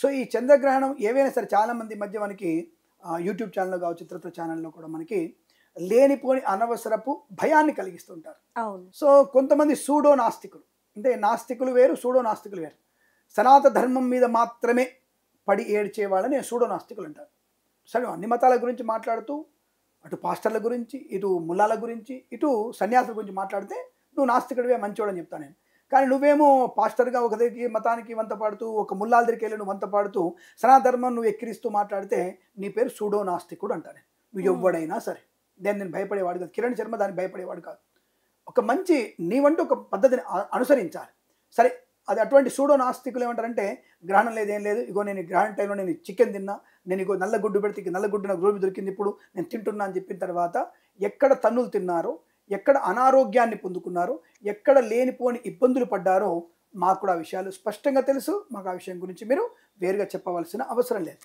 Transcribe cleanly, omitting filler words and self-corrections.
So ఈ చంద్రగ్రహణం ఏవైనా సరే చాలామంది మధ్య మనకి యూట్యూబ్ ఛానల్లో కావచ్చు, చిత్రత్వ ఛానల్లో కూడా మనకి లేనిపోని అనవసరపు భయాన్ని కలిగిస్తుంటారు. అవును. సో కొంతమంది సూడో నాస్తికులు, అంటే నాస్తికులు వేరు, సూడో నాస్తికులు వేరు. సనాతన ధర్మం మీద మాత్రమే పడి ఏడ్చే వాళ్ళని సూడో నాస్తికులు అంటారు. సరే, అన్ని మతాల గురించి మాట్లాడుతూ అటు పాస్టర్ల గురించి, ఇటు ముల్లాల గురించి, ఇటు సన్యాసుల గురించి మాట్లాడితే నువ్వు నాస్తికుడివే, మంచోడని చెప్తాను నేను. కానీ నువ్వేమో పాస్టర్గా ఒక దగ్గరికి మతానికి వంత పాడుతూ, ఒక ముల్లాల దగ్గరికి వెళ్ళి నువ్వు వంత పాడుతూ సనాతన ధర్మం నువ్వు ఎక్కిరిస్తూ మాట్లాడితే నీ పేరు సూడో నాస్తికుడు అంటాను. నువ్వు ఎవ్వడైనా సరే, నేను భయపడేవాడు కాదు. కిరణ్ శర్మ దానికి భయపడేవాడు కాదు. ఒక మంచి నీవంటూ ఒక పద్ధతిని అనుసరించాలి. సరే, అది అటువంటి సూడో నాస్తికులు ఏమంటారంటే గ్రహణం లేదు, ఏం లేదు, ఇగో నేను గ్రహణ టైంలో నేను చికెన్ తిన్నా, నేను ఇగో నల్ల గుడ్డు పెడితే నల్ల గుడ్డు నాకు రోజు దొరికింది, ఇప్పుడు నేను తింటున్నా అని చెప్పిన తర్వాత ఎక్కడ తన్నులు తిన్నారో, ఎక్కడ అనారోగ్యాన్ని పొందుకున్నారో, ఎక్కడ లేనిపోని ఇబ్బందులు పడ్డారో మాకు కూడా ఆ విషయాలు స్పష్టంగా తెలుసు. మాకు ఆ విషయం గురించి మీరు వేరుగా చెప్పవలసిన అవసరం లేదు.